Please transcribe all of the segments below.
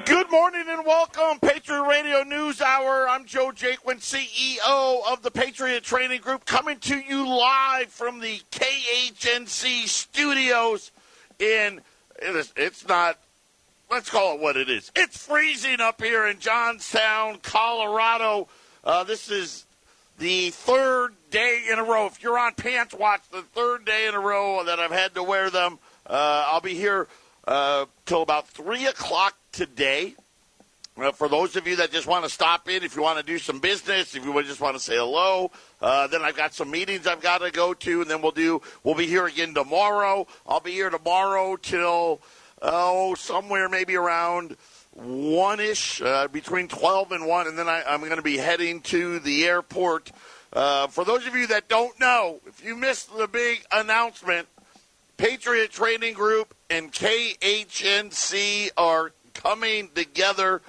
Good morning and welcome, Patriot Radio News Hour. I'm Joe Jaquint, CEO of the Patriot Training Group, coming to you live from the KHNC studios it's not, let's call it what it is. It's freezing up here in Johnstown, Colorado. This is the third day in a row. If you're on Pants Watch, the third day in a row that I've had to wear them. I'll be here till about 3 o'clock today. For those of you that just want to stop in, if you want to do some business, if you just want to say hello, then I've got some meetings I've got to go to, and then we'll be here again tomorrow. I'll be here tomorrow till, somewhere maybe around 1-ish, between 12 and 1, and then I'm going to be heading to the airport. For those of you that don't know, if you missed the big announcement, Patriot Training Group and KHNC are coming together.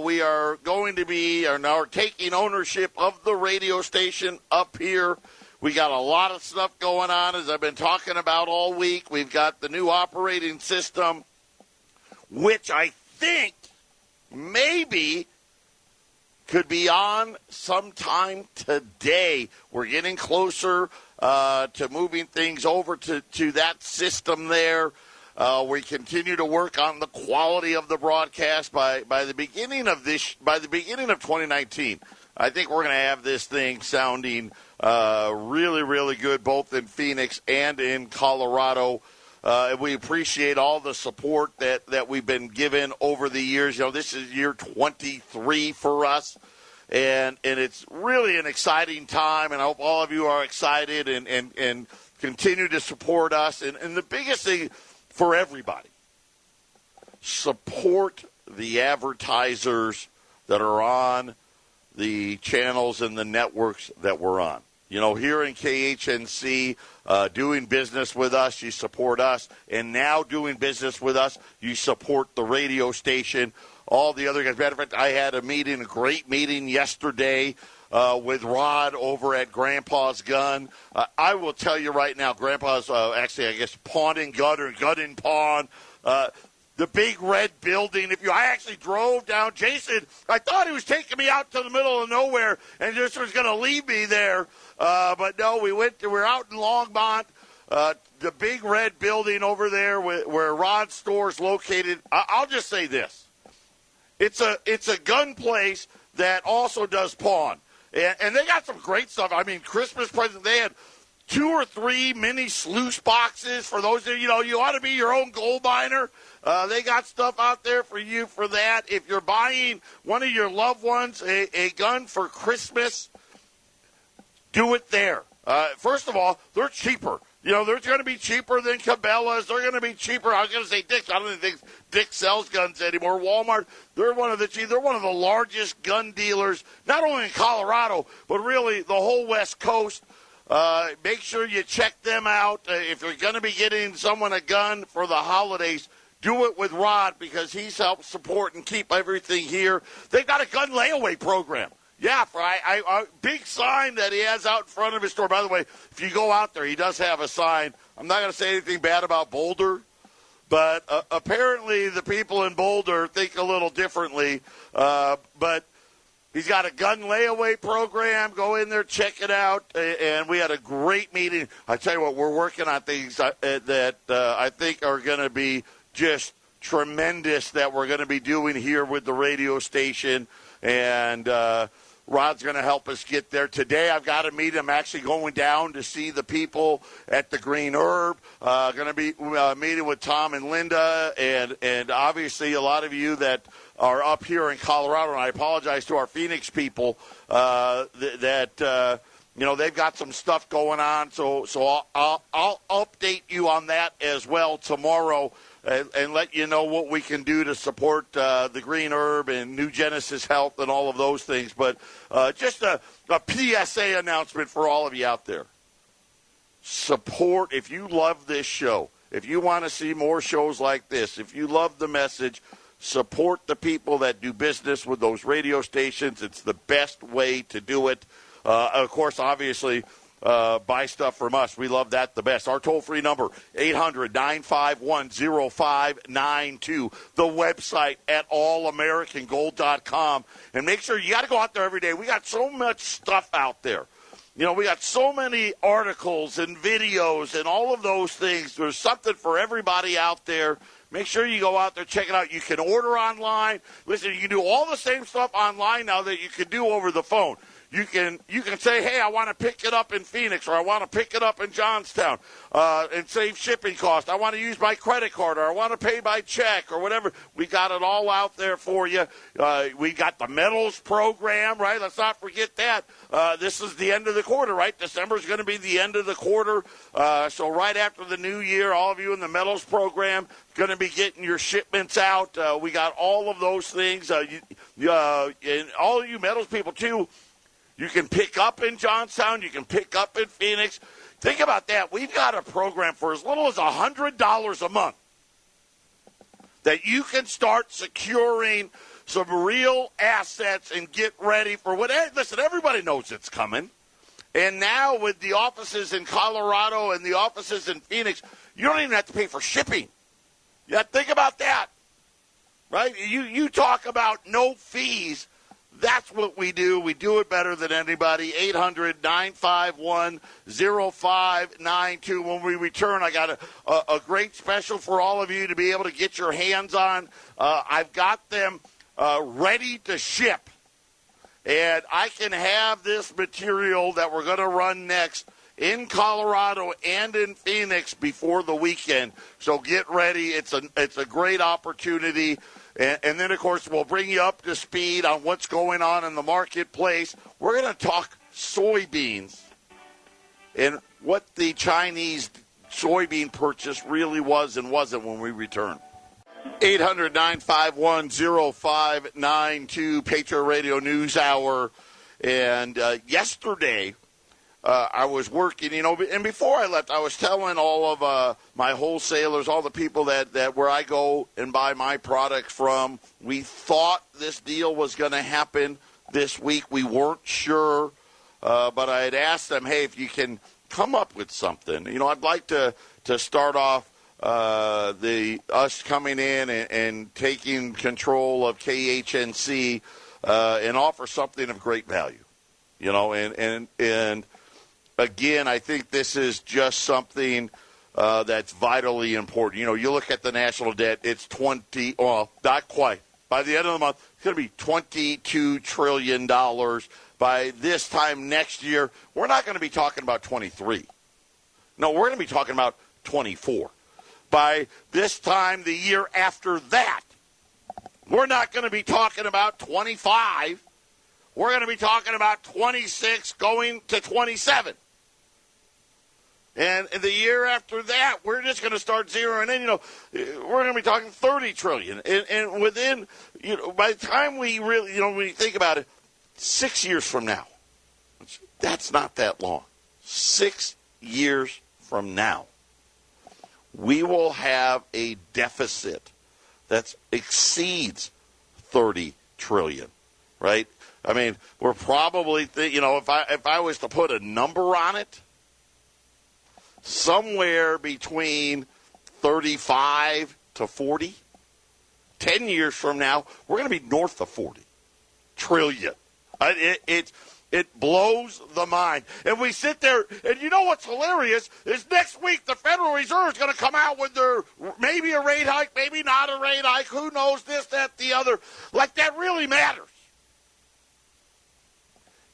We are going to be now taking ownership of the radio station up here. We got a lot of stuff going on, as I've been talking about all week. We've got the new operating system, which I think maybe could be on sometime today. We're getting closer to moving things over to that system there. We continue to work on the quality of the broadcast by the beginning of 2019. I think we're going to have this thing sounding really, really good, both in Phoenix and in Colorado. We appreciate all the support that we've been given over the years. You know, this is year 23 for us, and it's really an exciting time, and I hope all of you are excited and continue to support us. And the biggest thing for everybody, support the advertisers that are on the channels and the networks that we're on. You know, here in KHNC, doing business with us, you support us. And now doing business with us, you support the radio station, all the other guys. Matter of fact, I had a great meeting yesterday with Rod over at Grandpa's Gun. I will tell you right now, Grandpa's actually, I guess, Pawn and Gun or Gun and Pawn. The big red building. I actually drove down. Jason, I thought he was taking me out to the middle of nowhere and just was going to leave me there. But no, we're out in Longmont. The big red building over there where Rod's store is located. I'll just say this. It's a gun place that also does pawn. And they got some great stuff. I mean, Christmas presents, they had 2 or 3 mini sluice boxes for those of you ought to be your own gold miner. They got stuff out there for you for that. If you're buying one of your loved ones a gun for Christmas, do it there. First of all, they're cheaper. They're going to be cheaper than Cabela's. They're going to be cheaper. I was going to say Dick's. I don't even think Dick's sells guns anymore. Walmart, they're one of the largest gun dealers, not only in Colorado, but really the whole West Coast. Make sure you check them out. If you're going to be getting someone a gun for the holidays, do it with Rod because he's helped support and keep everything here. They've got a gun layaway program. Yeah, big sign that he has out in front of his store. By the way, if you go out there, he does have a sign. I'm not going to say anything bad about Boulder, but apparently the people in Boulder think a little differently. But he's got a gun layaway program. Go in there, check it out. And we had a great meeting. I tell you what, we're working on things that I think are going to be just tremendous that we're going to be doing here with the radio station. And Rod's going to help us get there. Today I've got a meeting. I'm actually going down to see the people at the Green Herb. Going to be meeting with Tom and Linda and obviously a lot of you that are up here in Colorado. And I apologize to our Phoenix people that they've got some stuff going on. So I'll update you on that as well tomorrow. And let you know what we can do to support the Green Herb and New Genesis Health and all of those things. But just a PSA announcement for all of you out there. Support, if you love this show, if you want to see more shows like this, if you love the message, support the people that do business with those radio stations. It's the best way to do it. Of course, obviously, buy stuff from us. We love that the best. Our toll-free number, 800-951-0592. The website at allamericangold.com. And make sure you got to go out there every day. We got so much stuff out there. You know, we got so many articles and videos and all of those things. There's something for everybody out there. Make sure you go out there, check it out. You can order online. Listen, you can do all the same stuff online now that you can do over the phone. You can say, hey, I want to pick it up in Phoenix, or I want to pick it up in Johnstown and save shipping costs. I want to use my credit card, or I want to pay by check, or whatever. We got it all out there for you. We got the metals program, right? Let's not forget that. This is the end of the quarter, right? December is going to be the end of the quarter. So right after the new year, all of you in the metals program going to be getting your shipments out. We got all of those things. And all of you metals people, too, you can pick up in Johnstown. You can pick up in Phoenix. Think about that. We've got a program for as little as $100 a month that you can start securing some real assets and get ready for what. Listen, everybody knows it's coming. And now with the offices in Colorado and the offices in Phoenix, you don't even have to pay for shipping. Yeah, think about that, right? You talk about no fees. That's what we do. We do it better than anybody. 800-951-0592. When we return, I got a great special for all of you to be able to get your hands on. I've got them ready to ship. And I can have this material that we're going to run next in Colorado and in Phoenix before the weekend. So get ready. It's a great opportunity. And then, of course, we'll bring you up to speed on what's going on in the marketplace. We're going to talk soybeans and what the Chinese soybean purchase really was and wasn't when we return. 800-951-0592, Patriot Radio News Hour. And yesterday, I was working, and before I left, I was telling all of my wholesalers, all the people that where I go and buy my products from, we thought this deal was going to happen this week. We weren't sure, but I had asked them, hey, if you can come up with something. I'd like to start off us coming in and taking control of KHNC and offer something of great value, and again, I think this is just something that's vitally important. You look at the national debt, it's not quite. By the end of the month, it's going to be $22 trillion. By this time next year, we're not going to be talking about 23. No, we're going to be talking about 24. By this time the year after that, we're not going to be talking about 25. We're going to be talking about 26 going to 27. And the year after that, we're just going to start zeroing in. We're going to be talking $30 trillion. And within, by the time we really, when you think about it, 6 years from now, that's not that long. 6 years from now, we will have a deficit that exceeds $30 trillion, right? I mean, we're probably, if I was to put a number on it, somewhere between 35 to 40. 10 years from now, we're going to be north of 40 trillion. It blows the mind. And we sit there, and you know what's hilarious is next week the Federal Reserve is going to come out with their maybe a rate hike, maybe not a rate hike, who knows, this, that, the other. Like that really matters.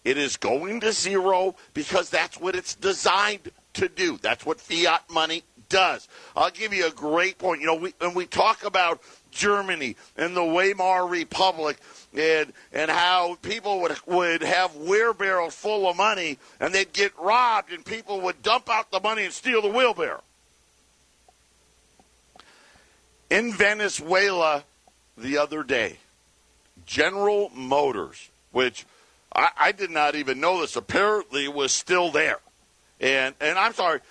It is going to zero because that's what it's designed to do. That's what fiat money does. I'll give you a great point. When we talk about Germany and the Weimar Republic and how people would have wheelbarrows full of money and they'd get robbed and people would dump out the money and steal the wheelbarrow. In Venezuela the other day, General Motors, which I did not even know this, apparently was still there. And I'm sorry,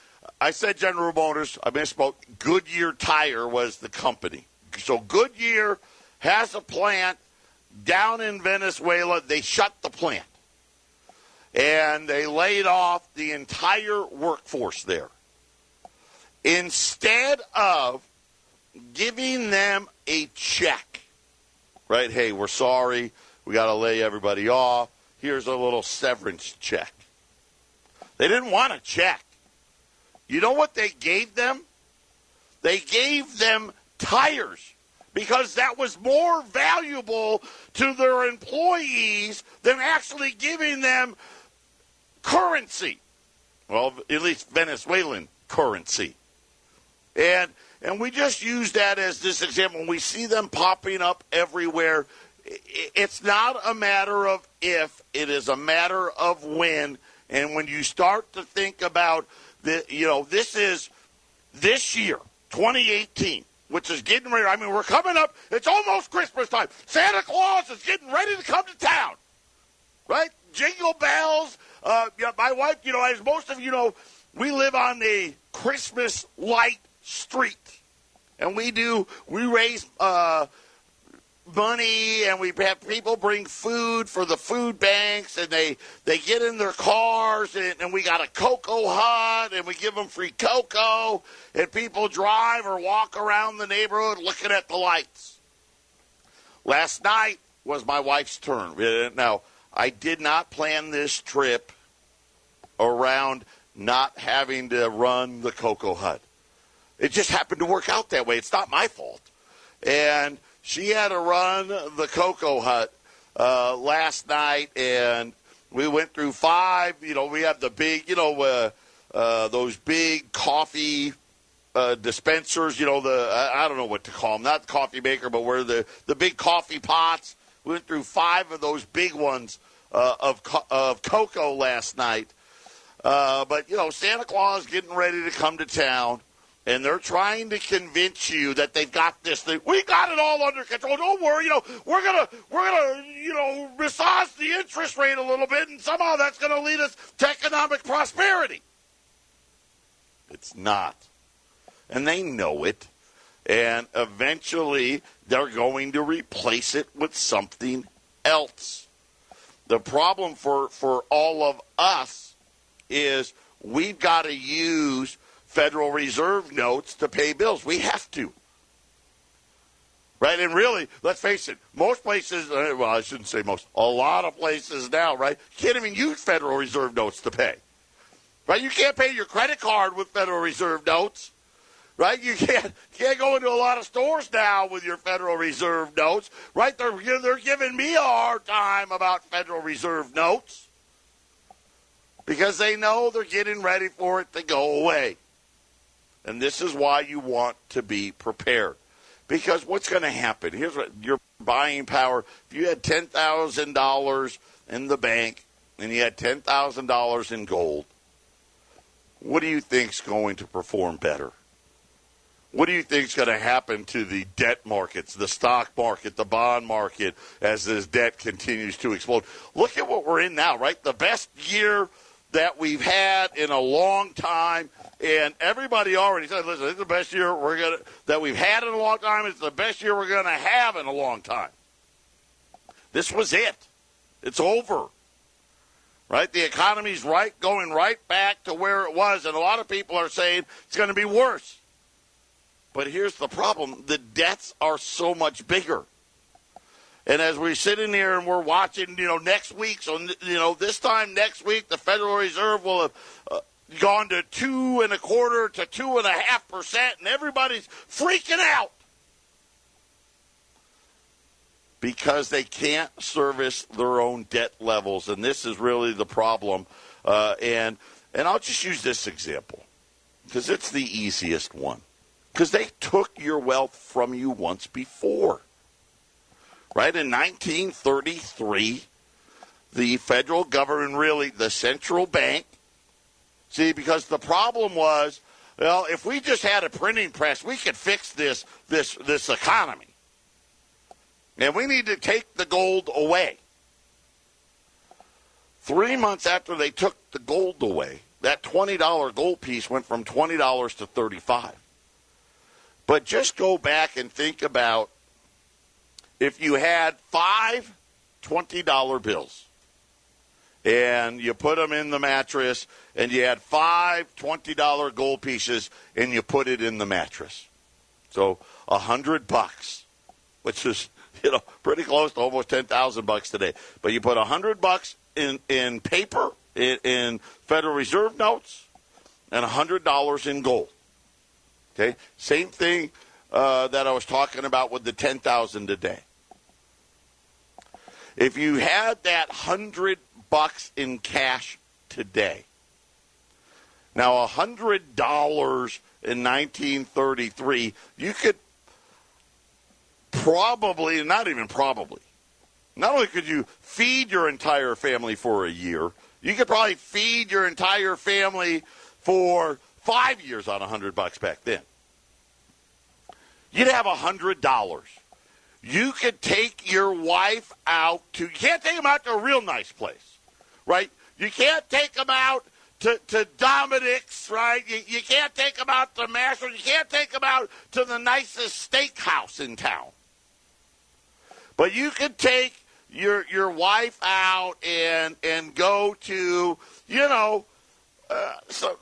I said General Motors, I misspoke. Goodyear Tire was the company. So Goodyear has a plant down in Venezuela. They shut the plant. and they laid off the entire workforce there. Instead of giving them a check, right? Hey, we're sorry. We got to lay everybody off. Here's a little severance check. They didn't want a check. You know what they gave them? They gave them tires because that was more valuable to their employees than actually giving them currency. Well, at least Venezuelan currency. And we just use that as this example. When we see them popping up everywhere, it's not a matter of if, it is a matter of when. And when you start to think about, this is this year, 2018, which is getting ready. I mean, we're coming up. It's almost Christmas time. Santa Claus is getting ready to come to town, right? Jingle bells. My wife, as most of you know, we live on the Christmas light street. And we raise money, and we have people bring food for the food banks, and they get in their cars, and we got a cocoa hut, and we give them free cocoa, and people drive or walk around the neighborhood looking at the lights. Last night was my wife's turn. Now, I did not plan this trip around not having to run the cocoa hut. It just happened to work out that way. It's not my fault. And she had to run the cocoa hut last night, and we went through 5. We have the big, those big coffee dispensers, I don't know what to call them, not the coffee maker, but where the big coffee pots. We went through 5 of those big ones of cocoa last night. But Santa Claus getting ready to come to town. And they're trying to convince you that they've got this thing. We got it all under control. Don't worry. We're gonna massage the interest rate a little bit, and somehow that's going to lead us to economic prosperity. It's not, and they know it. And eventually, they're going to replace it with something else. The problem for all of us is we've got to use Federal Reserve notes to pay bills. We have to. Right? And really, let's face it, most places, well, I shouldn't say most, a lot of places now, right, can't even use Federal Reserve notes to pay. Right? You can't pay your credit card with Federal Reserve notes. Right? You can't go into a lot of stores now with your Federal Reserve notes. Right? They're giving me a hard time about Federal Reserve notes because they know they're getting ready for it to go away. And this is why you want to be prepared. Because what's going to happen? Here's what your buying power. If you had $10,000 in the bank and you had $10,000 in gold, what do you think's going to perform better? What do you think's going to happen to the debt markets, the stock market, the bond market, as this debt continues to explode? Look at what we're in now, right? The best year that we've had in a long time. And everybody already said, listen, this is the best year that we've had in a long time. It's the best year we're going to have in a long time. This was it. It's over. Right? The economy's going right back to where it was. And a lot of people are saying it's going to be worse. But here's the problem. The debts are so much bigger. And as we sit in here and we're watching, next week, so, this time next week, the Federal Reserve will have gone to 2.25% to 2.5%, and everybody's freaking out because they can't service their own debt levels, and this is really the problem. And I'll just use this example because it's the easiest one. Because they took your wealth from you once before. Right? In 1933, the federal government, really the central bank, because the problem was, well, if we just had a printing press, we could fix this economy. And we need to take the gold away. 3 months after they took the gold away, that $20 gold piece went from $20 to $35. But just go back and think about if you had 5 $20 bills and you put them in the mattress, and you had five $20 gold pieces, and you put it in the mattress. So $100, which is pretty close to almost $10,000 today. But you put $100 in paper, in Federal Reserve notes, and $100 in gold. Okay, same thing that I was talking about with the $10,000 today. If you had that $100 in cash today, now $100 in 1933, you could probably, not even probably, not only could you feed your entire family for a year, you could probably feed your entire family for 5 years on $100 back then. You'd have $100. You could take your wife out to, you can't take them out to a real nice place, right? You can't take them out to Dominic's, right? You can't take them out to Masters. You can't take them out to the nicest steakhouse in town. But you could take your wife out and go to, so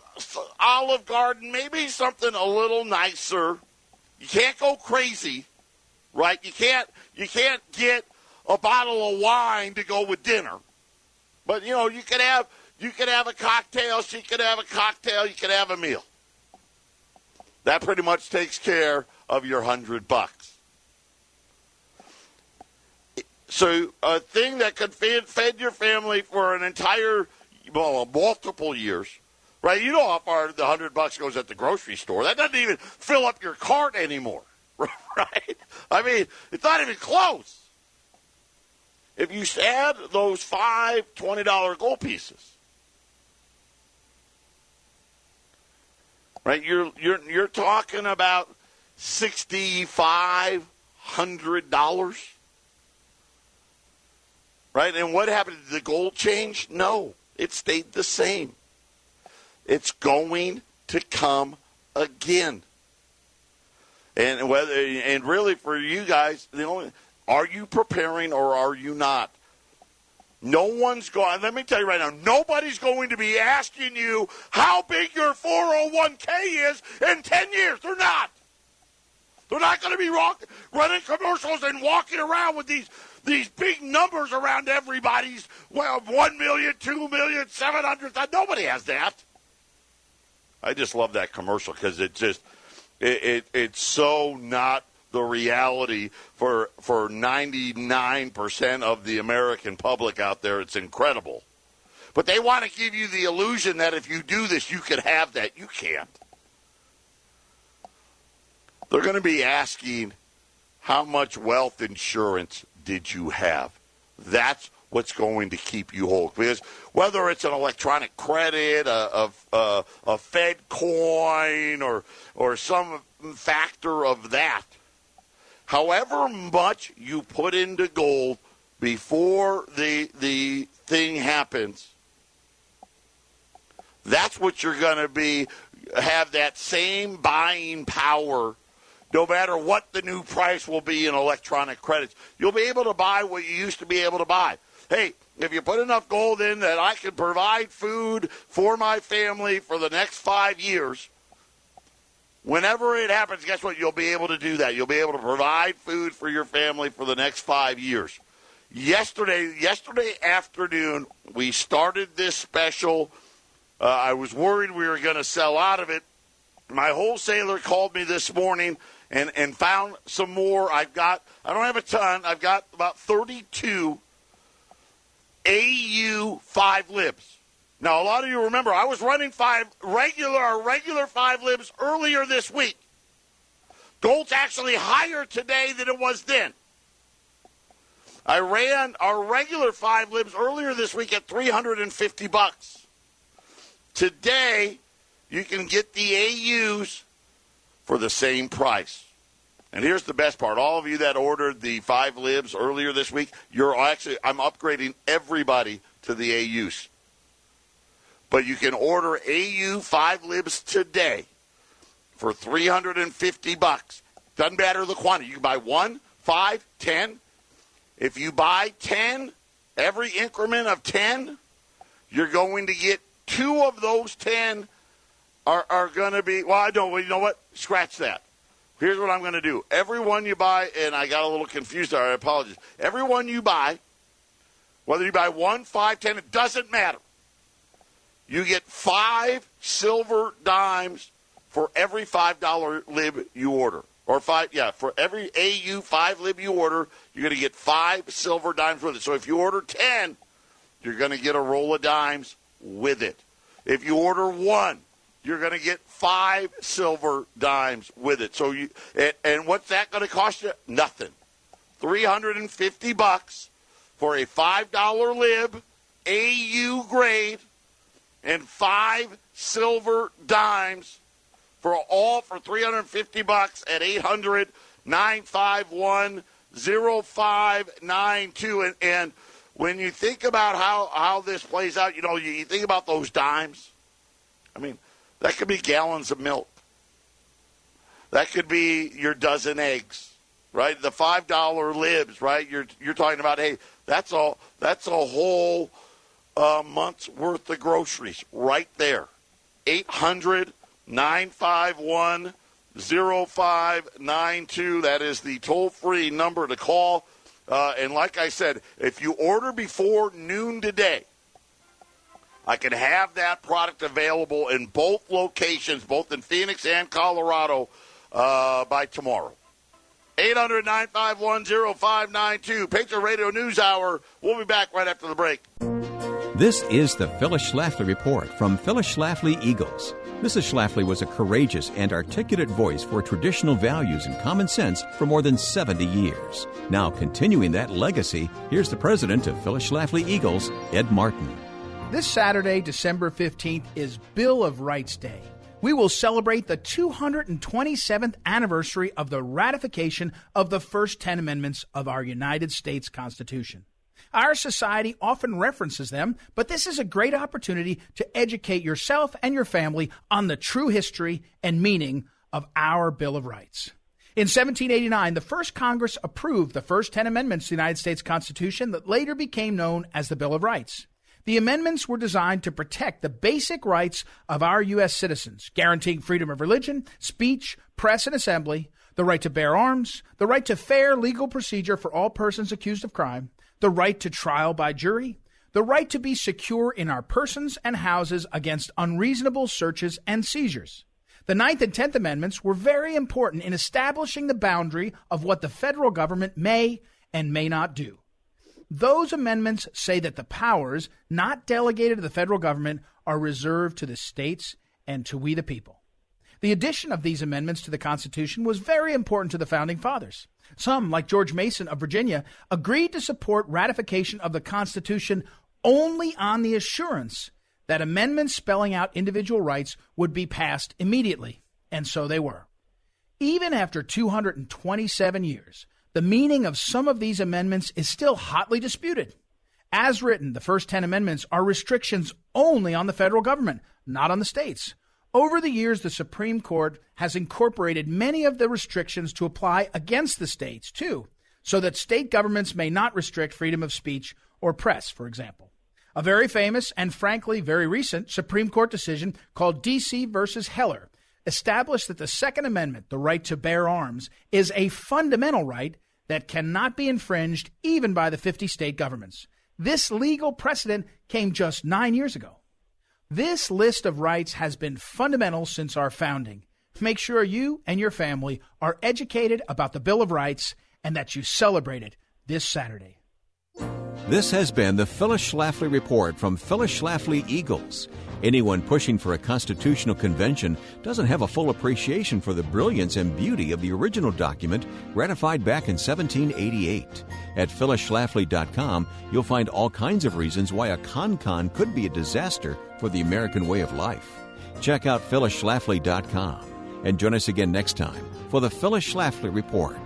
Olive Garden, maybe something a little nicer. You can't go crazy, right? You can't get a bottle of wine to go with dinner. But you could have a cocktail, she could have a cocktail, you could have a meal. That pretty much takes care of your $100. So a thing that could fed your family for an entire, multiple years, right? You know how far the $100 goes at the grocery store. That doesn't even fill up your cart anymore, right? I mean, it's not even close. If you add those five $20 gold pieces, right? You're talking about $6,500. Right? And what happened? Did the gold change? No. It stayed the same. It's going to come again. And really for you guys, are you preparing or are you not? No one's going, let me tell you right now, nobody's going to be asking you how big your 401k is in 10 years. They're not. They're not going to be running commercials and walking around with these big numbers around everybody's, 1 million, 2 million, 700,000. Nobody has that. I just love that commercial because it's so not the reality for 99% of the American public out there. It's incredible. But they want to give you the illusion that if you do this, you could have that. You can't. They're going to be asking, how much wealth insurance did you have? That's what's going to keep you whole. Because whether it's an electronic credit, a Fed coin, or some factor of that, however much you put into gold before the thing happens, that's what you're going to have that same buying power. No matter what the new price will be in electronic credits, you'll be able to buy what you used to be able to buy. Hey, if you put enough gold in that I can provide food for my family for the next 5 years, whenever it happens, guess what? You'll be able to do that. You'll be able to provide food for your family for the next 5 years. Yesterday afternoon, we started this special. I was worried we were going to sell out of it. My wholesaler called me this morning and found some more. I don't have a ton. I've got about 32 AU 5 libs. Now, a lot of you remember I was running regular 5 libs earlier this week. Gold's actually higher today than it was then. I ran our regular 5 libs earlier this week at $350. Today, you can get the AUs for the same price. And here's the best part. All of you that ordered the 5 libs earlier this week, I'm upgrading everybody to the AUs. But you can order AU 5 libs today for $350. Doesn't matter the quantity. You can buy 1, 5, 10. If you buy 10, every increment of 10, You're going to get 2 of those 10 are going to be, well, I don't, you know what? Scratch that. Here's what I'm going to do. Every one you buy, and I got a little confused there, I apologize. Every one you buy, whether you buy 1, 5, 10, it doesn't matter. You get 5 silver dimes for every $5 lib you order. Or for every AU 5 lib you order, you're going to get 5 silver dimes with it. So if you order 10, you're going to get a roll of dimes with it. If you order 1, you're going to get 5 silver dimes with it. So and what's that going to cost you? Nothing. $350 for a $5 lib, AU grade, and 5 silver dimes for $350 at 800-951-0592. And when you think about how this plays out, you think about those dimes. I mean, that could be gallons of milk. That could be your dozen eggs, right? The $5 libs, right? You're talking about, hey, that's a whole month's worth of groceries right there. 800-951-0592. That is the toll-free number to call. And like I said, if you order before noon today, I can have that product available in both locations, both in Phoenix and Colorado, by tomorrow. 800-951-0592. Patriot Radio News Hour. We'll be back right after the break. This is the Phyllis Schlafly Report from Phyllis Schlafly Eagles. Mrs. Schlafly was a courageous and articulate voice for traditional values and common sense for more than 70 years. Now, continuing that legacy, here's the president of Phyllis Schlafly Eagles, Ed Martin. This Saturday, December 15th, is Bill of Rights Day. We will celebrate the 227th anniversary of the ratification of the first 10 amendments of our United States Constitution. Our society often references them, but this is a great opportunity to educate yourself and your family on the true history and meaning of our Bill of Rights. In 1789, the first Congress approved the first 10 amendments to the United States Constitution that later became known as the Bill of Rights. The amendments were designed to protect the basic rights of our U.S. citizens, guaranteeing freedom of religion, speech, press, and assembly, the right to bear arms, the right to fair legal procedure for all persons accused of crime, the right to trial by jury, the right to be secure in our persons and houses against unreasonable searches and seizures. The 9th and 10th Amendments were very important in establishing the boundary of what the federal government may and may not do. Those amendments say that the powers not delegated to the federal government are reserved to the states and to we the people. The addition of these amendments to the Constitution was very important to the Founding Fathers. Some, like George Mason of Virginia, agreed to support ratification of the Constitution only on the assurance that amendments spelling out individual rights would be passed immediately, and so they were. Even after 227 years, the meaning of some of these amendments is still hotly disputed. As written, the first 10 amendments are restrictions only on the federal government, not on the states. Over the years, the Supreme Court has incorporated many of the restrictions to apply against the states, too, so that state governments may not restrict freedom of speech or press, for example. A very famous and frankly very recent Supreme Court decision called D.C. versus Heller established that the Second Amendment, the right to bear arms, is a fundamental right that cannot be infringed even by the 50 state governments. This legal precedent came just 9 years ago. This list of rights has been fundamental since our founding. Make sure you and your family are educated about the Bill of Rights and that you celebrate it this Saturday. This has been the Phyllis Schlafly Report from Phyllis Schlafly Eagles. Anyone pushing for a constitutional convention doesn't have a full appreciation for the brilliance and beauty of the original document ratified back in 1788. At phyllisschlafly.com, you'll find all kinds of reasons why a con could be a disaster for the American way of life. Check out phyllisschlafly.com and join us again next time for the Phyllis Schlafly Report.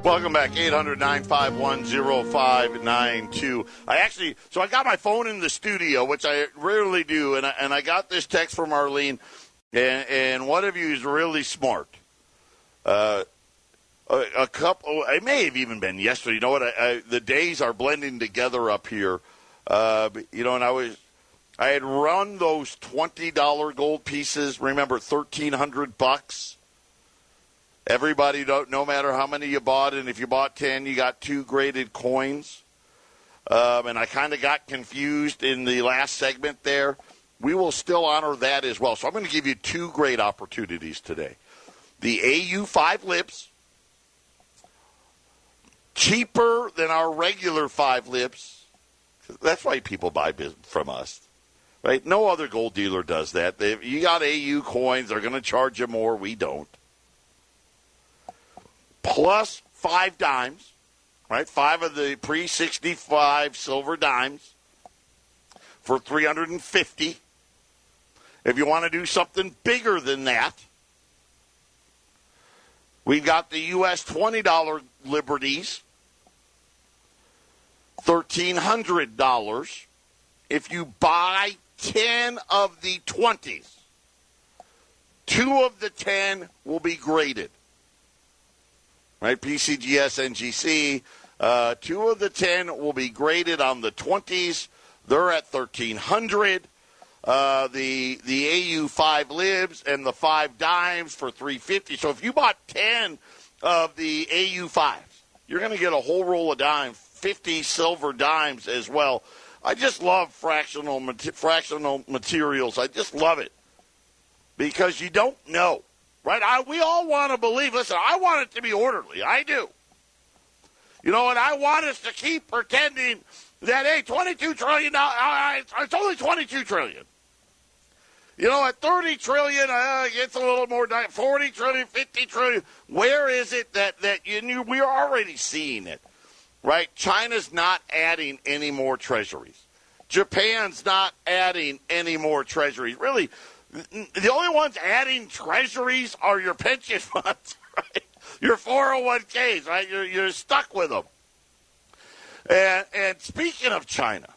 Welcome back, 800-951-0592. I got my phone in the studio, which I rarely do, and I got this text from Arlene, and one of you is really smart. A couple, it may have even been yesterday. You know what? The days are blending together up here. And I was I had run those $20 gold pieces. Remember, $1,300. Everybody, no matter how many you bought, and if you bought 10, you got 2 graded coins. And I kind of got confused in the last segment there. We will still honor that as well. So I'm going to give you 2 great opportunities today. The AU5 lips, cheaper than our regular 5 lips. That's why people buy from us, right? No other gold dealer does that. You got AU coins, they're going to charge you more. We don't. Plus 5 dimes, right? 5 of the pre-65 silver dimes for $350. If you want to do something bigger than that, we've got the U.S. $20 Liberties, $1,300. If you buy 10 of the 20s, 2 of the 10 will be graded. Right, PCGS, NGC, 2 of the 10 will be graded on the 20s. They're at $1,300. The AU5 libs and the 5 dimes for $350. So if you bought 10 of the AU5s, you're going to get a whole roll of dimes, 50 silver dimes as well. I just love fractional materials. I just love it because you don't know. Right? We all want to believe. Listen, I want it to be orderly. I do. You know, and I want us to keep pretending that, hey, $22 trillion, it's only $22 trillion. You know, at $30 trillion, it's a little more, $40 trillion, $50 trillion. Where is it that we are already seeing it, right? China's not adding any more treasuries. Japan's not adding any more treasuries. Really, the only ones adding treasuries are your pension funds, right? Your 401ks, right? You're stuck with them. And speaking of China,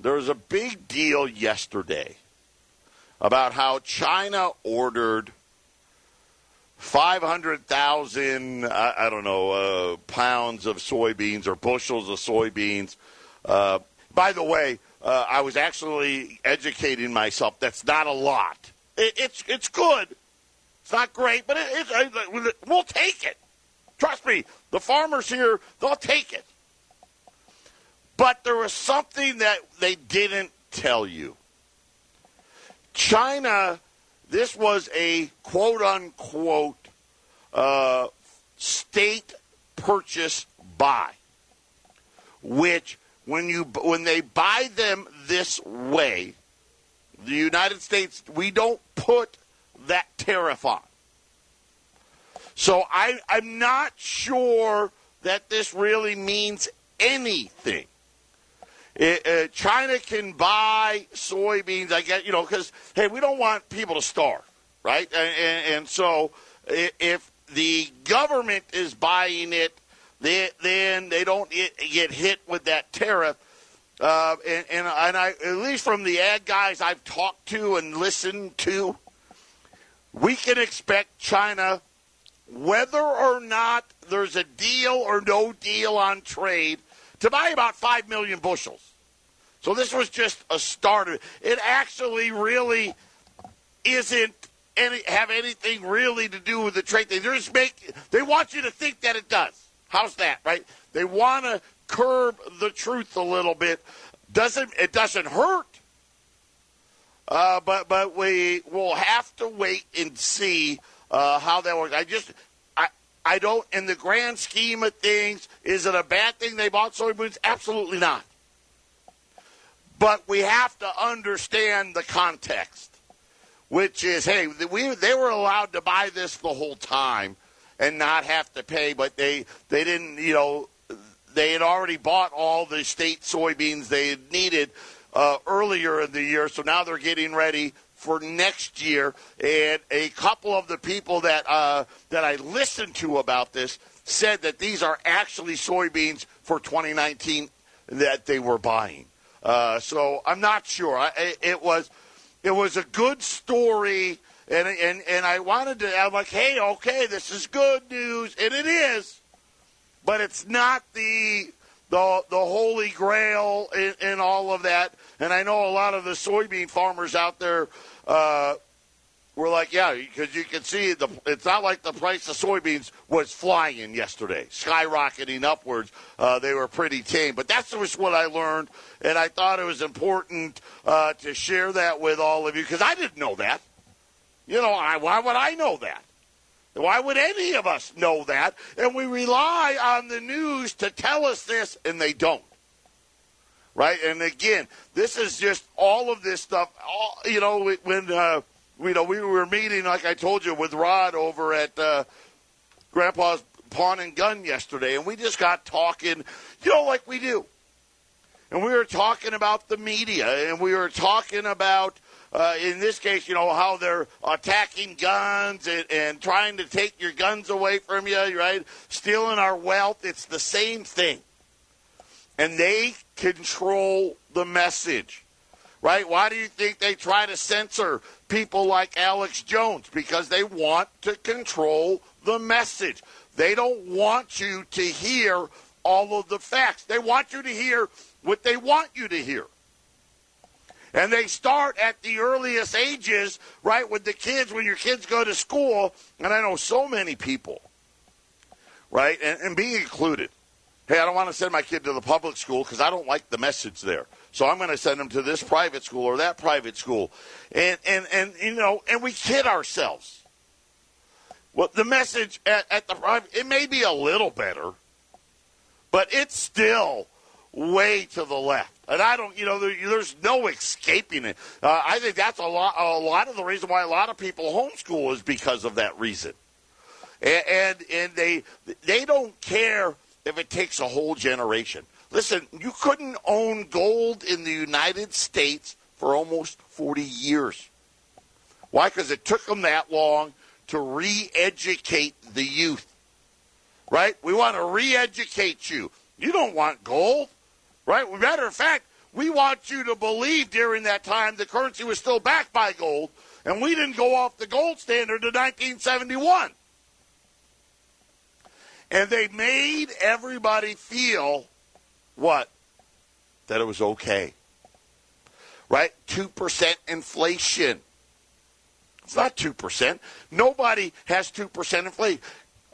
there was a big deal yesterday about how China ordered 500,000, pounds of soybeans or bushels of soybeans. By the way, I was actually educating myself. That's not a lot. It's good. It's not great, but we'll take it. Trust me, the farmers here, they'll take it. But there was something that they didn't tell you. China, this was a quote-unquote state purchase buy, which when they buy them this way, the United States, we don't put that tariff on. So I'm not sure that this really means anything. China can buy soybeans, I guess, because, hey, we don't want people to starve, right? And so if the government is buying it, then they don't get hit with that tariff. And I, at least from the ag guys I've talked to and listened to, we can expect China, whether or not there's a deal or no deal on trade, to buy about 5 million bushels. So this was just a start. It actually really isn't have anything really to do with the trade thing. They want you to think that it does. How's that, right? They want to curb the truth a little bit. It doesn't hurt. But we will have to wait and see how that works. I don't, in the grand scheme of things, is it a bad thing they bought soybeans? Absolutely not. But we have to understand the context, which is, hey, they were allowed to buy this the whole time and not have to pay, but they didn't, they had already bought all the state soybeans they had needed earlier in the year, so now they're getting ready for next year. And a couple of the people that I listened to about this said that these are actually soybeans for 2019 that they were buying. So I'm not sure. It was a good story, and I wanted to. I'm like, hey, okay, this is good news, and it is, but it's not the the holy grail in all of that. And I know a lot of the soybean farmers out there were like, yeah, because you can see it's not like the price of soybeans was flying yesterday, skyrocketing upwards. They were pretty tame. But that's just what I learned, and I thought it was important to share that with all of you because I didn't know that. You know, why would I know that? Why would any of us know that? And we rely on the news to tell us this, and they don't. Right? And again, this is just all of this stuff. When we were meeting, like I told you, with Rod over at Grandpa's Pawn and Gun yesterday, and we just got talking, like we do. And we were talking about the media, and we were talking about, in this case, how they're attacking guns and trying to take your guns away from you, right? Stealing our wealth. It's the same thing. And they control the message, right? Why do you think they try to censor people like Alex Jones? Because they want to control the message. They don't want you to hear all of the facts. They want you to hear what they want you to hear. And they start at the earliest ages, right, with the kids, when your kids go to school. And I know so many people, right, and being included. Hey, I don't want to send my kid to the public school because I don't like the message there. So I'm going to send them to this private school or that private school. And we kid ourselves. Well, the message at the private, it may be a little better, but it's still way to the left. And I don't, there's no escaping it. I think that's a lot of the reason why a lot of people homeschool is because of that reason. And they don't care if it takes a whole generation. Listen, you couldn't own gold in the United States for almost 40 years. Why? Because it took them that long to re-educate the youth. Right? We want to re-educate you. You don't want gold. Right? Matter of fact, we want you to believe during that time the currency was still backed by gold, and we didn't go off the gold standard in 1971. And they made everybody feel what? That it was okay. Right? 2% inflation. It's not 2%. Nobody has 2% inflation.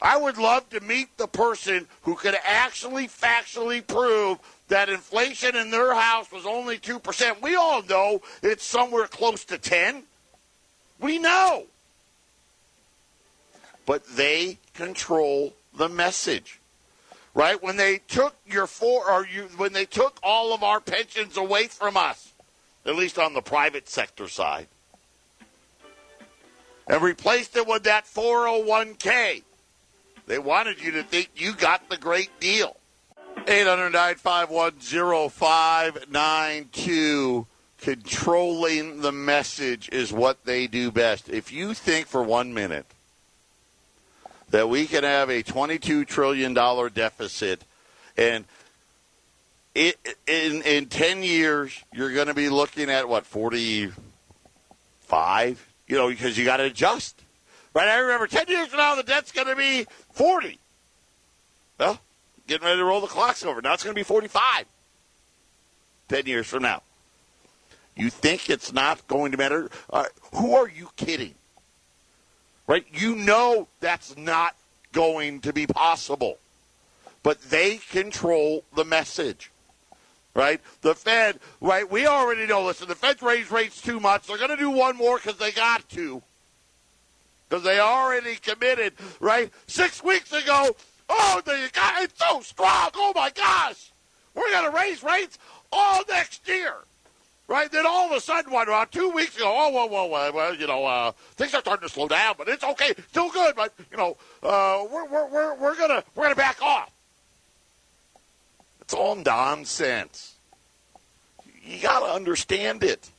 I would love to meet the person who could actually factually prove that inflation in their house was only 2%. We all know it's somewhere close to 10. We know. But they control the message. Right? When they took when they took all of our pensions away from us, at least on the private sector side, and replaced it with that 401k, they wanted you to think you got the great deal. 800-951-0592. Controlling the message is what they do best. If you think for 1 minute that we can have a $22 trillion deficit and in 10 years you're going to be looking at, 45? Because you got to adjust. Right? I remember 10 years from now the debt's going to be 40. Well, getting ready to roll the clocks over. Now it's going to be 45. 10 years from now. You think it's not going to matter? Who are you kidding? Right? You know that's not going to be possible. But they control the message. Right? The Fed, right? We already know, listen, the Fed's raised rates too much. They're going to do one more because they got to. Because they already committed, right? 6 weeks ago, it's so strong. Oh, my gosh. We're going to raise rates all next year. Right? Then all of a sudden, about 2 weeks ago, things are starting to slow down, but it's okay. Still good, but, we're gonna back off. It's all nonsense. You got to understand it.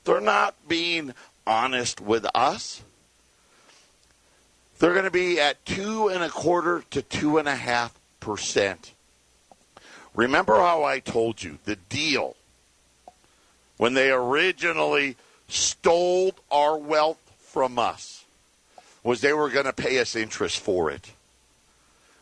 They're not being honest with us. They're going to be at 2.25% to 2.5%. Remember how I told you the deal when they originally stole our wealth from us was they were going to pay us interest for it.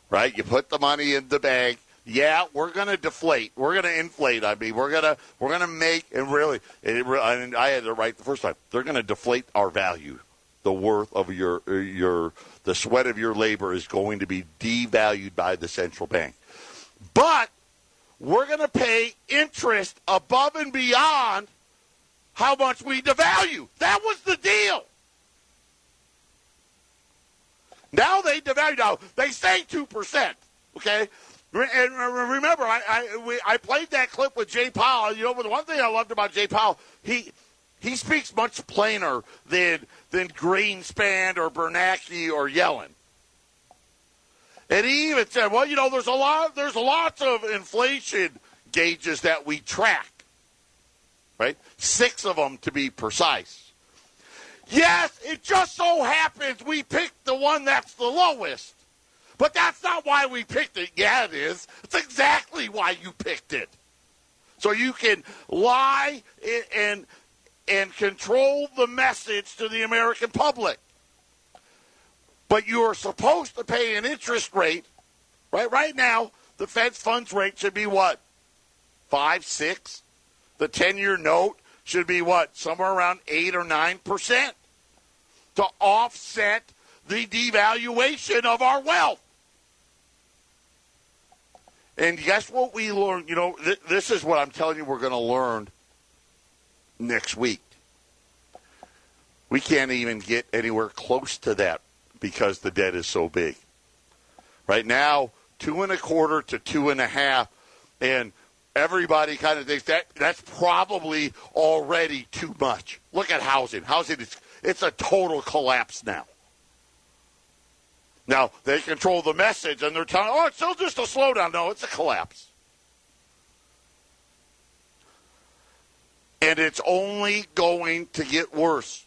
Right? You put the money in the bank, Yeah, we're going to deflate. We're going to inflate. I mean, we're going to make, and really, and I had it right the first time. They're going to deflate our value. The worth of the sweat of your labor is going to be devalued by the central bank. But we're going to pay interest above and beyond how much we devalue. That was the deal. Now they devalue. Now they say 2%. Okay, and remember, I played that clip with Jay Powell. You know, but the one thing I loved about Jay Powell, he speaks much plainer than Greenspan or Bernanke or Yellen. And he even said, well, you know, there's lots of inflation gauges that we track, right? 6 of them to be precise. Yes, it just so happens we picked the one that's the lowest. But that's not why we picked it. Yeah, it is. It's exactly why you picked it. So you can lie and control the message to the American public. But you are supposed to pay an interest rate, right? Right now, the Fed's funds rate should be what? 5, 6? The 10-year note should be what? Somewhere around 8 or 9% to offset the devaluation of our wealth. And guess what we learned? You know, this is what I'm telling you we're going to learn next week. We can't even get anywhere close to that because the debt is so big. Right now, 2.25 to 2.5, and everybody kind of thinks that's probably already too much. Look at housing. Housing it's a total collapse now. Now, they control the message, and they're telling, it's still just a slowdown. No, it's a collapse. And it's only going to get worse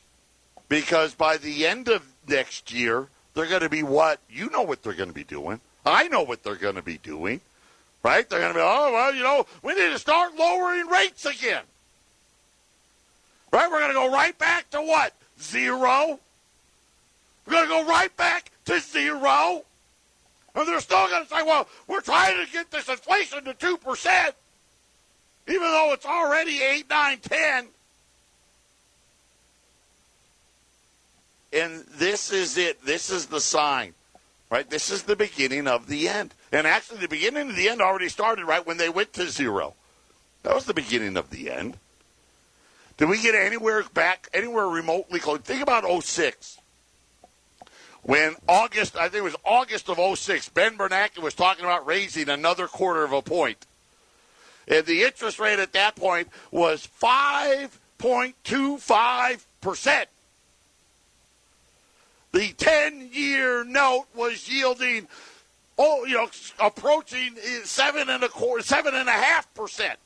because by the end of next year, they're going to be what? You know what they're going to be doing. I know what they're going to be doing, right? They're going to be, we need to start lowering rates again. Right? We're going to go right back to what? 0? We're going to go right back to 0. And they're still going to say, well, we're trying to get this inflation to 2%, even though it's already 8, 9, 10. And this is it. This is the sign, right? This is the beginning of the end. And actually, the beginning of the end already started right when they went to 0. That was the beginning of the end. Did we get anywhere remotely close? Think about 06. When I think it was August of 06, Ben Bernanke was talking about raising another 1/4 point. And the interest rate at that point was 5.25%. The 10-year note was yielding, approaching 7.5%.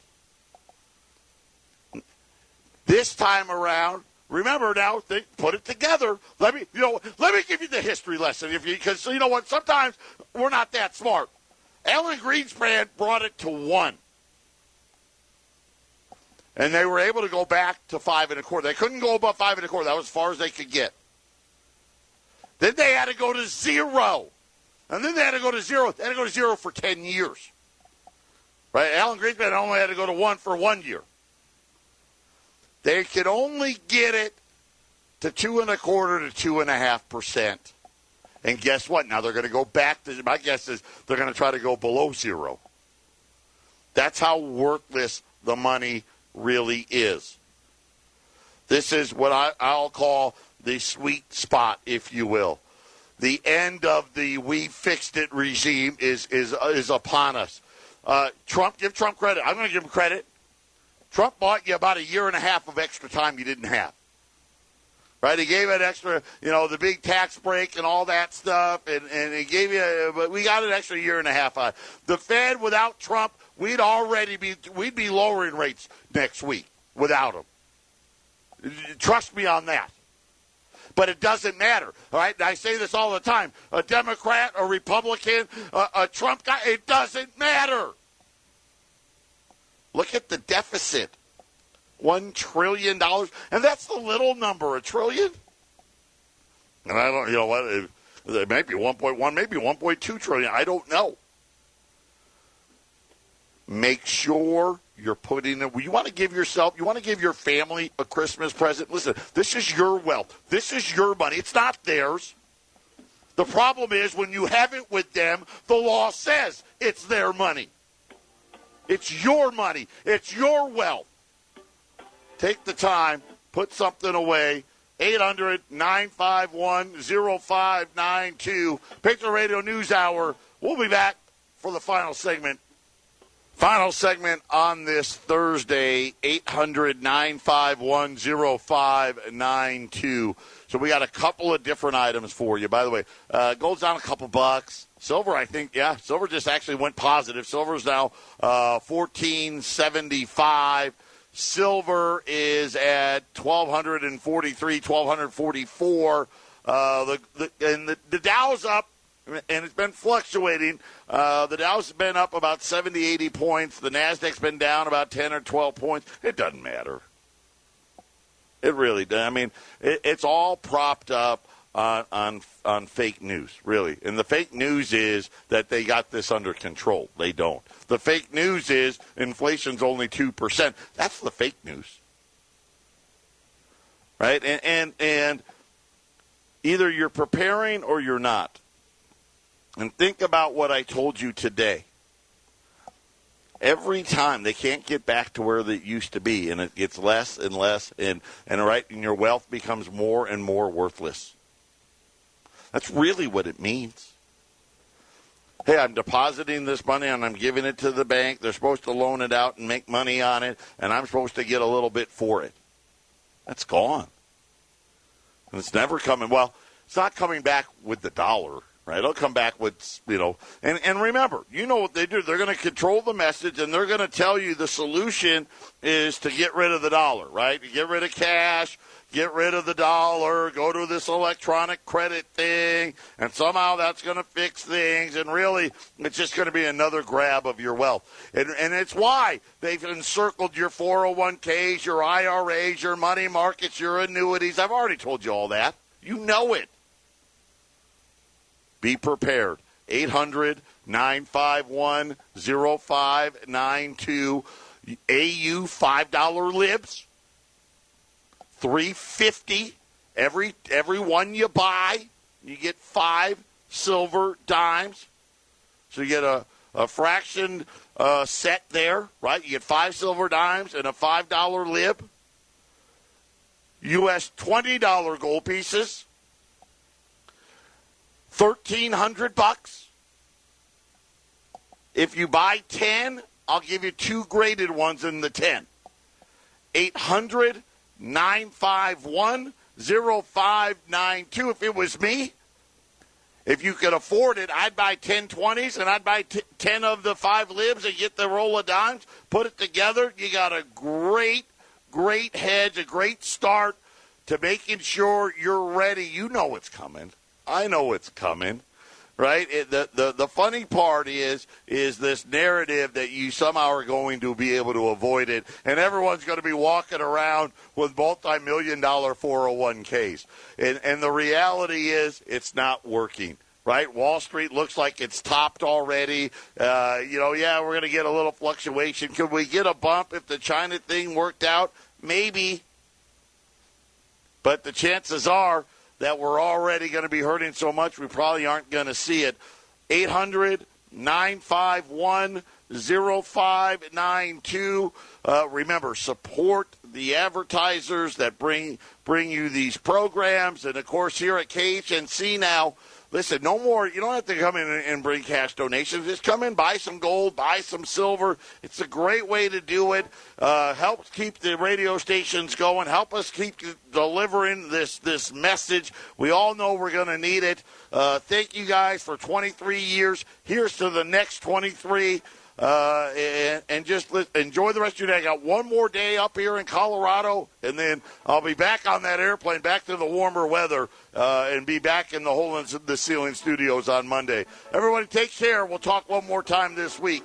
This time around, remember now, put it together. Let me give you the history lesson, because you know what? Sometimes we're not that smart. Alan Greenspan brought it to 1, and they were able to go back to 5.25. They couldn't go above 5.25. That was as far as they could get. Then they had to go to 0, and then they had to go to 0. They had to go to 0 for 10 years. Right? Alan Greenspan only had to go to 1 for 1 year. They could only get it to 2.25 to 2.5%. And guess what? Now they're going to go back to, my guess is they're going to try to go below 0. That's how worthless the money really is. This is what I'll call the sweet spot, if you will. The end of the we fixed it regime is upon us. Trump, give Trump credit. I'm going to give him credit. Trump bought you about 1.5 years of extra time you didn't have. Right? He gave it extra, the big tax break and all that stuff, and he gave you, but we got an extra 1.5 years on. The Fed, without Trump, we'd be lowering rates next week without him. Trust me on that. But it doesn't matter, all right? And I say this all the time. A Democrat, a Republican, a Trump guy, it doesn't matter. Look at the deficit, $1 trillion, and that's the little number, $1 trillion. And I don't, it may be 1.1, maybe 1.2 trillion. I don't know. make sure you're putting it. You want to give your family a Christmas present. Listen, this is your wealth. This is your money. It's not theirs. The problem is when you have it with them, the law says it's their money. It's your money. It's your wealth. Take the time, put something away. 800-951-0592. Patriot Radio News Hour. We'll be back for the final segment. Final segment on this Thursday, 800-951-0592. So we got a couple of different items for you. By the way, gold's down a couple bucks. Silver, I think, silver just actually went positive. Silver's now $14.75. Silver is at $1,243, $1,244. The Dow's up, and it's been fluctuating. The Dow's been up about 70, 80 points. The Nasdaq's been down about 10 or 12 points. It doesn't matter. It really does. I mean, it's all propped up on fake news, really. And the fake news is that they got this under control. They don't. The fake news is inflation's only 2%. That's the fake news. Right? And either you're preparing or you're not. And think about what I told you today. Every time they can't get back to where they used to be, and it gets less and less, and your wealth becomes more and more worthless. That's really what it means. Hey, I'm depositing this money and I'm giving it to the bank. They're supposed to loan it out and make money on it, and I'm supposed to get a little bit for it. That's gone. And it's never coming. Well, it's not coming back with the dollar, right? It'll come back with, and remember, you know what they do. They're going to control the message, and they're going to tell you the solution is to get rid of the dollar, right? Get rid of cash. Get rid of the dollar, go to this electronic credit thing, and somehow that's going to fix things, and really it's just going to be another grab of your wealth. And it's why they've encircled your 401ks, your IRAs, your money markets, your annuities. I've already told you all that. You know it. Be prepared. 800-951-0592. AU $5 libs. $3.50 every one you buy. You get 5 silver dimes. So you get a fraction set there, right? You get 5 silver dimes and a $5 lib. U.S. $20 gold pieces. $1,300. If you buy 10, I'll give you 2 graded ones in the 10. 800-951-0592. If it was me, if you could afford it, I'd buy 10 20s and I'd buy 10 of the 5 libs and get the roll of dimes, put it together. You got a great hedge, a great start to making sure you're ready. You know it's coming. I know it's coming. Right? The funny part is this narrative that you somehow are going to be able to avoid it, and everyone's going to be walking around with multi-million-dollar 401ks. And the reality is it's not working. Right? Wall Street looks like it's topped already. We're going to get a little fluctuation. Could we get a bump if the China thing worked out? Maybe. But the chances are that we're already going to be hurting so much we probably aren't going to see it. 800-951-0592. Remember, support the advertisers that bring you these programs. And, of course, here at KHNC now, listen, no more. You don't have to come in and bring cash donations. Just come in, buy some gold, buy some silver. It's a great way to do it. Help keep the radio stations going. Help us keep delivering this message. We all know we're going to need it. Thank you guys for 23 years. Here's to the next 23. And just enjoy the rest of your day. I got one more day up here in Colorado, and then I'll be back on that airplane, back to the warmer weather, and be back in the Hole in the Ceiling studios on Monday. Everybody take care. We'll talk one more time this week.